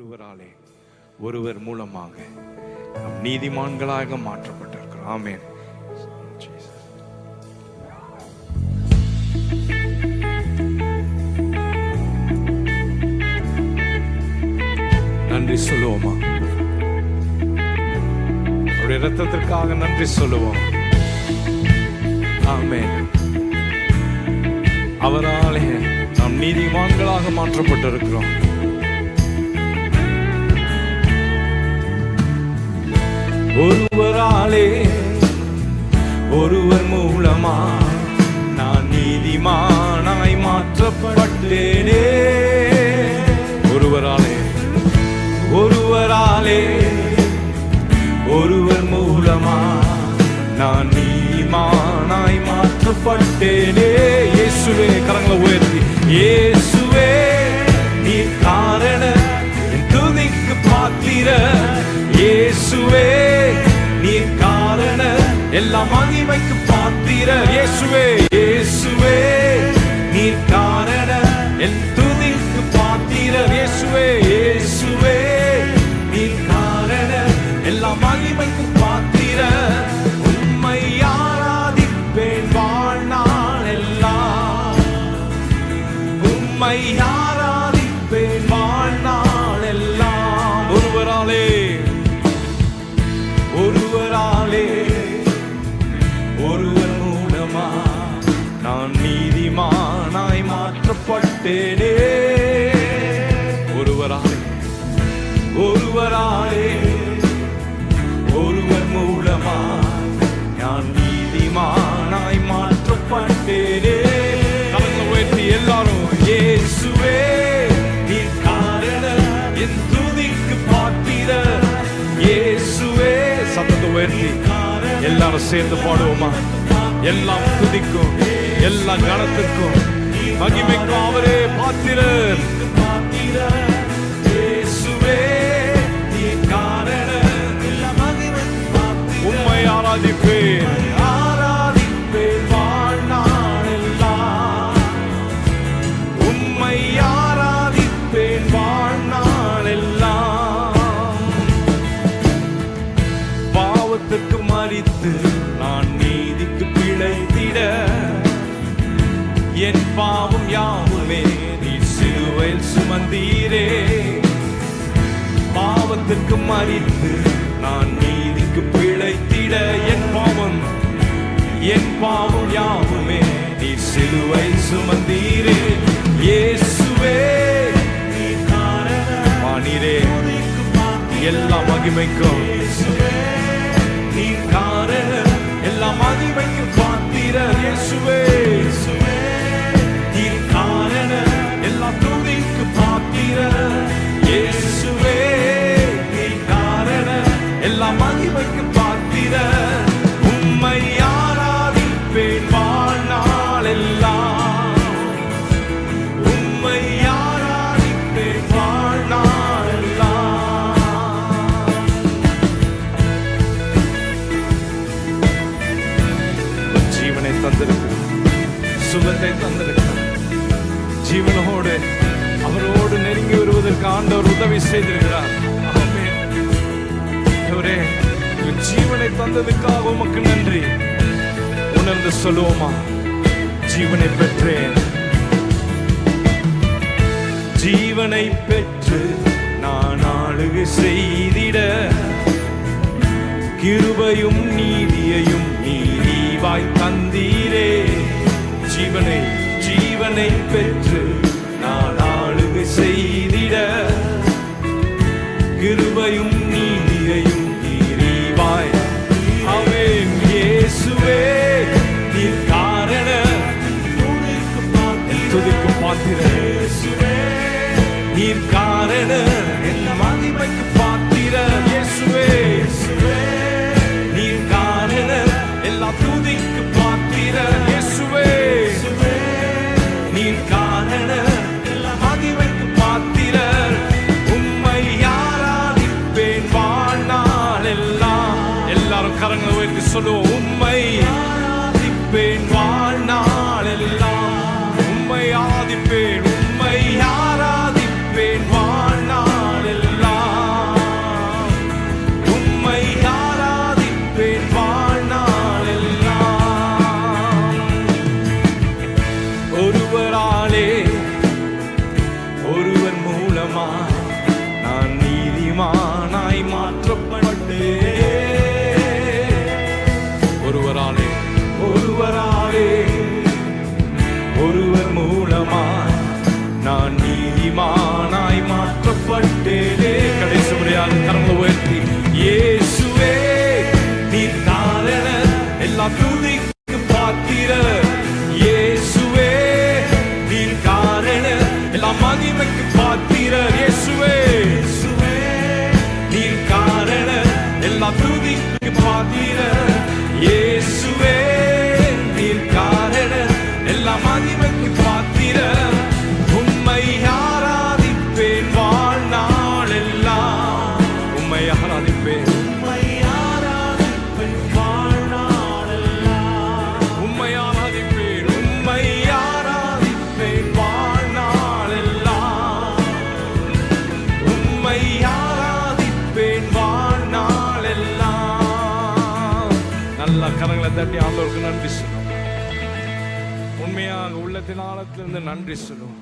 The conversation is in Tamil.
ஒருவராலே ஒருவர் மூலமாக நாம் நீதிமான்களாக மாற்றப்பட்டிருக்கிறோம். ஆமென். நன்றி சொல்லுவோமா? அவருடைய இரத்தத்திற்காக நன்றி சொல்லுவோம். ஆமென். அவராலே நாம் நீதிமான்களாக மாற்றப்பட்டிருக்கிறோம். ஒருவராலே ஒருவர் மூலமா நான் நீதிமானாய் மாற்றப்பட்டேனே. ஒருவராலே ஒருவர் மூலமா நான் நீதிமானாய் மாற்றப்பட்டேனே. இயேசுவே, கரங்களை உயர்த்தி, இயேசுவே நீ காரண என் துதிக்கு பாத்திர. இயேசுவே நீ காரண எல்லா மகிமைக்கு பாத்திர. இயேசுவே, இயேசுவே நீ காரண என் துதிக்கு பாத்திர. இயேசுவே, இயேசுவே நீ காரண எல்லா மகிமைக்கு பாத்திர. உம்மை ஆராதிப்பேன் வாழ்நாள் எல்லாம். உம்மை ஆராதிப்பேன் வாழ்நாள் எல்லாம். ஒருவராலே ஒருவர் மூலமா நான் நீதிமானாய் மாற்றப்பட்டேனே. ஒருவராலே ஒருவர் மூலமா நான் நீதிமானாய் மாற்றப்பட்டேனே. கரங்களை உயர்த்தி எல்லாரும், இயேசுவே நீ காரண என் துதிக்கு பாத்திர. இயேசுவே, சத்தத்தை உயர்த்தி எல்லாரும் சேர்ந்து பாடுவோமா? எல்லாம் துதிக்கும், எல்லா கணத்துக்கும் மகிமைக்கும் அவரே பாத்திரர். உம்மை ஆராதிப்பேன் வாழ்நாள் எல்லாம். உம்மை ஆராதிப்பேன் வாழ்நாள் எல்லாம். பாவத்துக்கு மரித்து நான் நீதிக்கு பிழைத்திட என் பாவம் யாவுமே நீ சிலுவையில் சுமந்தீரே. பாவத்துக்கு மரித்து நான் நீதிக்கு பிழைத்திட என் பாவம் யாவுமே நீ சிலுவையில் சுமந்தீரே. இயேசுவே நீ காரணரே எல்லா மகிமைக்கும். நீ காரண எல்லா மகிமைக்கும் பாத்திர. இயேசுவே நீ காரண எல்லா துதிக்கு பாத்திர. இயேசுவே நீ காரண எல்லா மகிமைக்கு பாத்திர. உம்மை ஆராதிப்பேன் வாழ்நாள் எல்லாம். உம்மை ஆராதிப்பேன் வாழ்நாள் எல்லாம். ஜீவனை தந்திருக்கிறார், சுகத்தை தந்திருக்கிறார். ஜீவனோடு அவரோடு நெருங்கி வருவதற்கு ஆண்டவர் உதவி செய்திருக்கிறார். அவரே ஜீவனை தந்ததுக்காக உமக்கு நன்றி. உணர்ந்து சொல்லுவோமா? ஜீவனை பெற்றேன், ஜீவனை பெற்று நான் ஆளுகை செய்திட கிருபையும் நீதியையும் நீதிவாய் தந்தீரே. ஜீவனை பெற்று நான் ஆளுகை செய்திட கிருபையும் நீதியையும் நீதிவாய். ஆமென். இயேசுவே நீ காரண துதிக்கு பாத்திர. நீர் காரண என் மகிமைக்கு பாத்திர. இயேசுவே நீர் காரண எல்லா துதிக்கு பாத்திர. இயேசுவே நீர் காரண எல்லா மகிமைக்கு பாத்திர. உம்மை ஆராதிப்பேன் வாழ்நாள் எல்லாம். எல்லாரும் கரங்களை உயர்த்தி சொல்லுவோம். உம்மை ஆராதிப்பேன் வாழ்நாள் எல்லாம். உம்மை ஆராதிப்பேன், உம்மை ஆராதிப்பேன் வாழ்நாள் எல்லாம். நல்ல கரங்களை தட்டி ஆண்டவருக்கு நன்றி சொல்லுவோம். உண்மையாக உள்ளத்தின் ஆழத்திலிருந்து நன்றி சொல்லுவோம்.